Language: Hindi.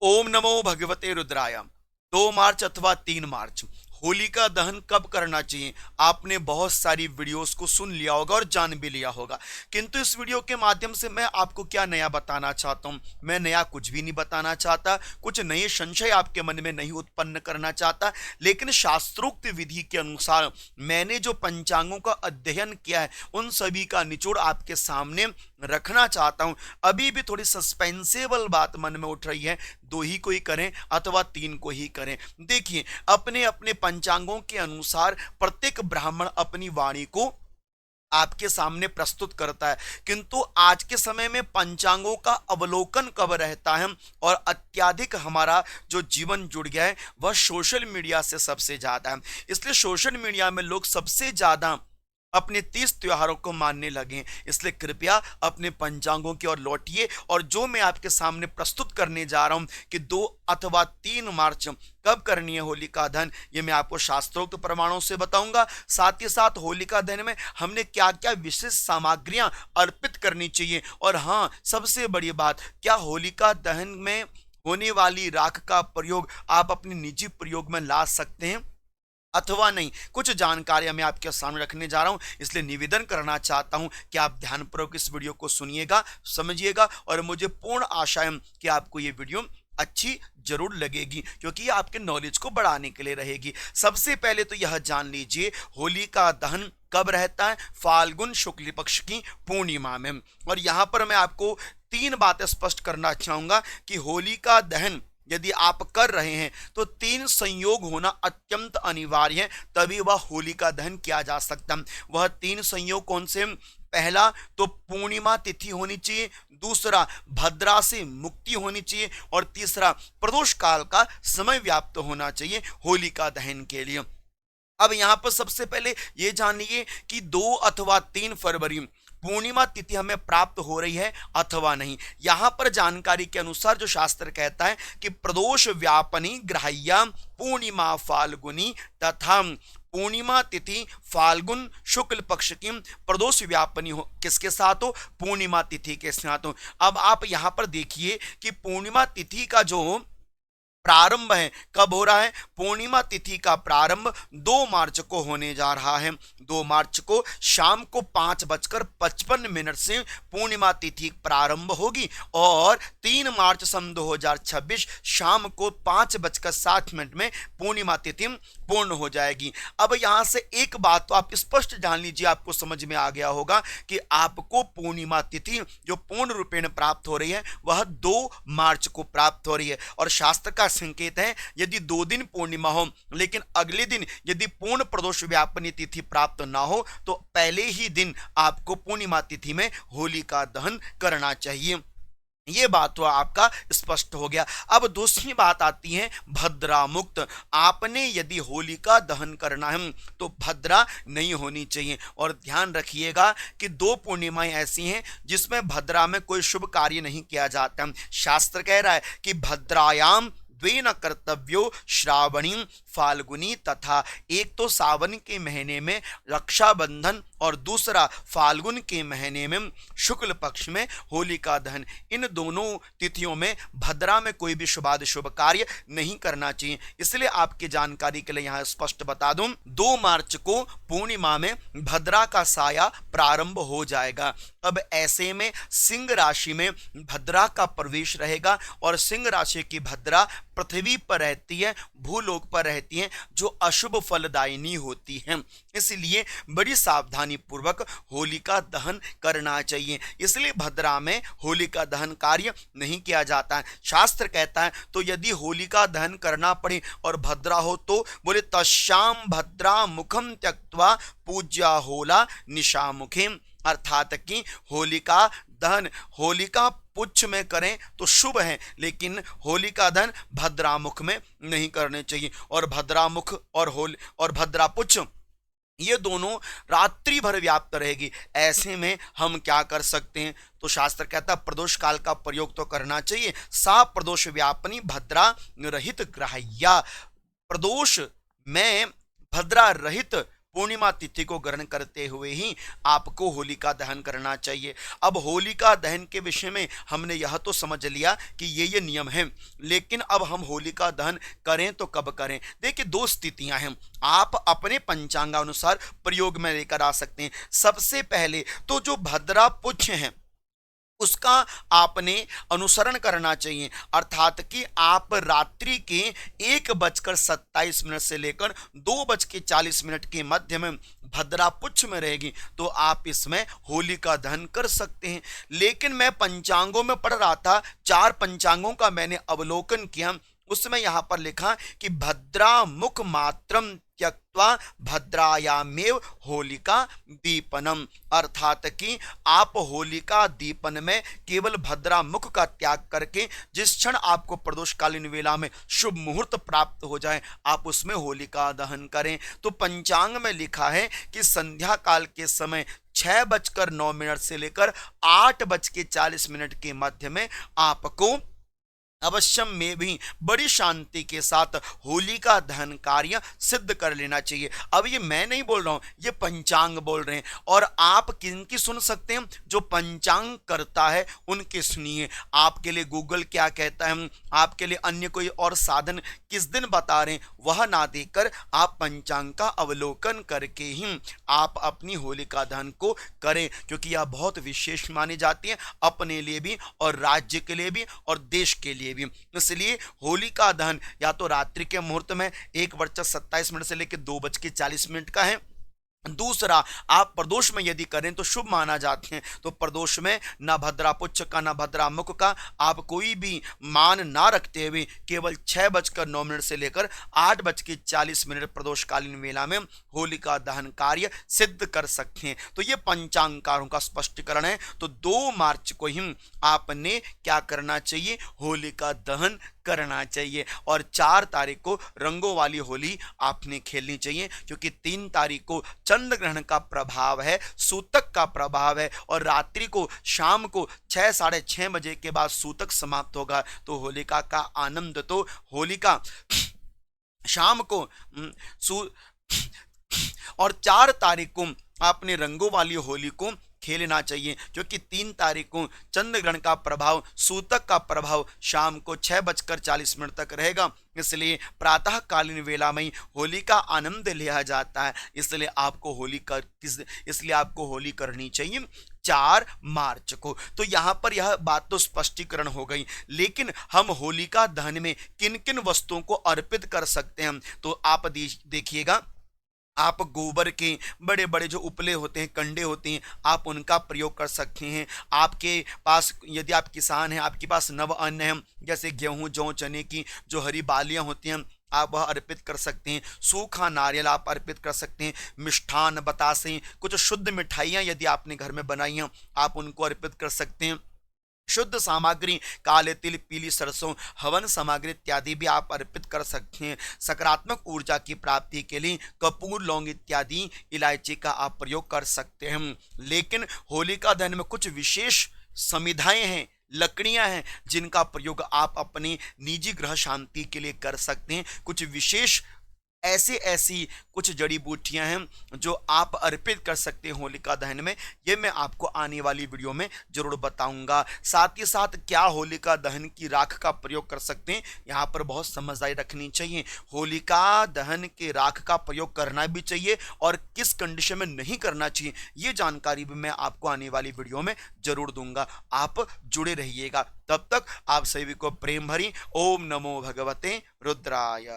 ओम नमो भगवते रुद्राय। 2 मार्च अथवा 3 मार्च होलिका दहन कब करना चाहिए? आपने बहुत सारी वीडियोस को सुन लिया होगा और जान भी लिया होगा, किंतु इस वीडियो के माध्यम से मैं आपको क्या नया बताना चाहता हूं। मैं नया कुछ भी नहीं बताना चाहता, कुछ नए संशय आपके मन में नहीं उत्पन्न करना चाहता, लेकिन शास्त्रोक्त विधि के अनुसार मैंने जो पंचांगों का अध्ययन किया है उन सभी का निचोड़ आपके सामने रखना चाहता हूं। अभी भी थोड़ी सस्पेंसेबल बात मन में उठ रही है, 2 ही को ही करें अथवा 3 को ही करें। देखिए, अपने अपने पंचांगों के अनुसार प्रत्येक ब्राह्मण अपनी वाणी को आपके सामने प्रस्तुत करता है, किंतु आज के समय में पंचांगों का अवलोकन कब रहता है और अत्यधिक हमारा जो जीवन जुड़ गया है वह सोशल मीडिया से सबसे ज्यादा है। इसलिए सोशल मीडिया में लोग सबसे ज्यादा अपने 30 त्योहारों को मानने लगे। इसलिए कृपया अपने पंचांगों की ओर लौटिए और जो मैं आपके सामने प्रस्तुत करने जा रहा हूं कि 2 अथवा 3 मार्च कब करनी है होलिका दहन, ये मैं आपको शास्त्रोक्त प्रमाणों से बताऊंगा। साथ ही साथ होलिका दहन में हमने क्या क्या विशेष सामग्रियां अर्पित करनी चाहिए, और हाँ, सबसे बड़ी बात, क्या होलिका दहन में होने वाली राख का प्रयोग आप अपने निजी प्रयोग में ला सकते हैं अथवा नहीं। कुछ जानकारियां मैं आपके सामने रखने जा रहा हूं, इसलिए निवेदन करना चाहता हूं कि आप ध्यानपूर्वक इस वीडियो को सुनिएगा, समझिएगा, और मुझे पूर्ण आशा है कि आपको ये वीडियो अच्छी जरूर लगेगी, क्योंकि ये आपके नॉलेज को बढ़ाने के लिए रहेगी। सबसे पहले तो यह जान लीजिए, होली का दहन कब रहता है? फाल्गुन शुक्ल पक्ष की पूर्णिमा में। और यहां पर मैं आपको 3 बातें स्पष्ट करना चाहूंगा कि होली का दहन यदि आप कर रहे हैं तो 3 संयोग होना अत्यंत अनिवार्य है, तभी वह होलिका दहन किया जा सकता है। वह 3 संयोग कौन से? पहला तो पूर्णिमा तिथि होनी चाहिए, दूसरा भद्रा से मुक्ति होनी चाहिए, और तीसरा प्रदोष काल का समय व्याप्त होना चाहिए होलिका दहन के लिए। अब यहां पर सबसे पहले यह जानिए कि 2 अथवा 3 फरवरी पूर्णिमा तिथि हमें प्राप्त हो रही है अथवा नहीं। यहां पर जानकारी के अनुसार जो शास्त्र कहता है कि प्रदोष व्यापनी ग्राह्या पूर्णिमा फाल्गुनी तथा पूर्णिमा तिथि फाल्गुन शुक्ल पक्ष की प्रदोष व्यापनी हो, किसके साथ हो? पूर्णिमा तिथि के साथ हो। अब आप यहां पर देखिए कि पूर्णिमा तिथि का जो प्रारंभ है कब हो रहा है? पूर्णिमा तिथि का प्रारंभ 2 मार्च को होने जा रहा है। 2 मार्च को शाम को 5:55 से पूर्णिमा तिथि प्रारंभ होगी और 3 मार्च सन 2026 शाम को 5:07 में पूर्णिमा तिथि पूर्ण हो जाएगी। अब यहां से एक बात तो आप स्पष्ट जान लीजिए, आपको समझ में आ गया होगा कि आपको पूर्णिमा तिथि जो पूर्ण रूपेण प्राप्त हो रही है वह 2 मार्च को प्राप्त हो रही है। और शास्त्र का संकेत है, यदि 2 दिन पूर्णिमा हो लेकिन अगले दिन यदि पूर्ण प्रदोष व्यापनी तिथि प्राप्त ना हो तो पहले ही दिन आपको पूर्णिमा तिथि में होलिका दहन करना चाहिए। ये बात तो आपका स्पष्ट हो गया। अब दूसरी बात आती है भद्रा मुक्त। आपने यदि होलिका दहन करना है तो भद्रा नहीं होनी चाहिए, और ध्यान रखिएगा कि 2 पूर्णिमाएं ऐसी हैं जिसमें भद्रा में कोई शुभ कार्य नहीं किया जाता। शास्त्र कह रहा है कि भद्रायाम द्वेन कर्तव्यो श्रावणी फाल्गुनी, तथा एक तो सावन के महीने में रक्षाबंधन और दूसरा फाल्गुन के महीने में शुक्ल पक्ष में होलिका दहन। इन दोनों तिथियों में भद्रा में कोई भी शुभ कार्य नहीं करना चाहिए। इसलिए आपकी जानकारी के लिए यहां स्पष्ट बता दूं, 2 मार्च को पूर्णिमा में भद्रा का साया प्रारंभ हो जाएगा। अब ऐसे में सिंह राशि में भद्रा का प्रवेश रहेगा, और सिंह राशि की भद्रा पृथ्वी पर रहती है, भूलोक पर रहती है, जो अशुभ फलदायिनी होती है। इसलिए बड़ी सावधानी पूर्वक होलिका दहन करना चाहिए। इसलिए भद्रा में होलिका दहन कार्य नहीं किया जाता है। शास्त्र कहता है तो यदि होलिका दहन करना पड़े और भद्रा हो तो बोले तस्याम भद्रा मुखम त्यक्त्वा पूज्या होला निशामुखे, अर्थात कि होलिका दहन होलिका पुच्छ में करें तो शुभ है, लेकिन होलिका दहन भद्रामुख में नहीं करने चाहिए। और भद्रामुख और भद्रापुच्छ ये दोनों रात्रि भर व्याप्त रहेगी। ऐसे में हम क्या कर सकते हैं? तो शास्त्र कहता है प्रदोष काल का प्रयोग तो करना चाहिए। सा प्रदोष व्यापनी भद्रा रहित ग्राह्या, प्रदोष में भद्रा रहित पूर्णिमा तिथि को ग्रहण करते हुए ही आपको होलिका दहन करना चाहिए। अब होलिका दहन के विषय में हमने यह तो समझ लिया कि ये नियम हैं, लेकिन अब हम होलिका दहन करें तो कब करें। देखिए, दो स्थितियां हैं, आप अपने पंचांगानुसार प्रयोग में लेकर आ सकते हैं। सबसे पहले तो जो भद्रा पुच्छ है उसका आपने अनुसरण करना चाहिए, अर्थात कि आप रात्रि के 1:27 से लेकर 2:40 के मध्य में भद्रा पुच्छ में रहेगी, तो आप इसमें होलिका दहन कर सकते हैं। लेकिन मैं पंचांगों में पढ़ रहा था, 4 पंचांगों का मैंने अवलोकन किया, उसमें यहां पर लिखा कि भद्रा मुख मात्रम त्यक्त्वा भद्रायामेव होलिका दीपनम, अर्थात कि आप होलिका दीपन में केवल भद्रा मुख का त्याग करके जिस क्षण आपको प्रदोषकालीन वेला में शुभ मुहूर्त प्राप्त हो जाए आप उसमें होलिका दहन करें। तो पंचांग में लिखा है कि संध्या काल के समय 6:09 से लेकर 8:40 के मध्य में आपको अवश्यम में भी बड़ी शांति के साथ होलिका दहन कार्य सिद्ध कर लेना चाहिए। अब ये मैं नहीं बोल रहा हूं, ये पंचांग बोल रहे हैं, और आप किनकी सुन सकते हैं? जो पंचांग करता है उनके सुनिए। आपके लिए गूगल क्या कहता है, आपके लिए अन्य कोई और साधन किस दिन बता रहे हैं, वह ना देकर आप पंचांग का अवलोकन करके ही आप अपनी होलिका दहन को करें, क्योंकि यह बहुत विशेष मानी जाती है अपने लिए भी और राज्य के लिए भी और देश के लिए भी। इसलिए होलिका दहन या तो रात्रि के मुहूर्त में 1:27 से लेकर 2:40 का है। दूसरा, आप प्रदोष में यदि करें तो शुभ माना जाते हैं, तो प्रदोष में ना भद्रा पुच्छ का ना भद्रा मुख का आप कोई भी मान ना रखते हुए केवल 6:09 से लेकर 8:40 प्रदोषकालीन वेला में होलिका दहन कार्य सिद्ध कर सकते हैं। तो ये पंचांगकारों का स्पष्टीकरण है। तो 2 मार्च को ही आपने क्या करना चाहिए? होलिका दहन करना चाहिए, और 4 तारीख को रंगों वाली होली आपने खेलनी चाहिए, क्योंकि 3 तारीख को चंद्र ग्रहण का प्रभाव है, सूतक का प्रभाव है, और रात्रि को शाम को 6 साढ़े 6 बजे के बाद सूतक समाप्त होगा। तो होलिका का आनंद तो होलिका शाम को और 4 तारीख को आपने रंगों वाली होली को खेलना चाहिए, क्योंकि 3 तारीख को चंद्र ग्रहण का प्रभाव, सूतक का प्रभाव शाम को 6:40 तक रहेगा। इसलिए प्रातःकालीन वेला में होली का आनंद लिया जाता है। इसलिए आपको होली करनी चाहिए 4 मार्च को। तो यहां पर यह बात तो स्पष्टीकरण हो गई, लेकिन हम होलिका दहन में किन किन वस्तुओं को अर्पित कर सकते हैं, तो आप देखिएगा, आप गोबर के बड़े बड़े जो उपले होते हैं, कंडे होते हैं, आप उनका प्रयोग कर सकते हैं। आपके पास यदि आप किसान हैं, आपके पास नव अन्न है, जैसे गेहूं जौ चने की जो हरी बालियां होती हैं, आप वह अर्पित कर सकते हैं। सूखा नारियल आप अर्पित कर सकते हैं। मिष्ठान बतासे, कुछ शुद्ध मिठाइयाँ यदि आपने घर में बनाई हैं, आप उनको अर्पित कर सकते हैं। शुद्ध सामग्री काले तिल, पीली सरसों, हवन सामग्री इत्यादि भी आप अर्पित कर सकते हैं। सकारात्मक ऊर्जा की प्राप्ति के लिए कपूर, लौंग इत्यादि इलायची का आप प्रयोग कर सकते हैं। लेकिन होलिका दहन में कुछ विशेष संविधाएं हैं, लकड़ियां हैं, जिनका प्रयोग आप अपनी निजी गृह शांति के लिए कर सकते हैं। कुछ विशेष ऐसी कुछ जड़ी बूटियां हैं जो आप अर्पित कर सकते हैं होलिका दहन में। ये मैं आपको आने वाली वीडियो में जरूर बताऊंगा। साथ ही साथ क्या होलिका दहन की राख का प्रयोग कर सकते हैं, यहाँ पर बहुत समझदारी रखनी चाहिए। होलिका दहन के राख का प्रयोग करना भी चाहिए और किस कंडीशन में नहीं करना चाहिए, ये जानकारी भी मैं आपको आने वाली वीडियो में जरूर दूंगा। आप जुड़े रहिएगा। तब तक आप सभी को प्रेम भरी ओम नमो भगवते रुद्राय।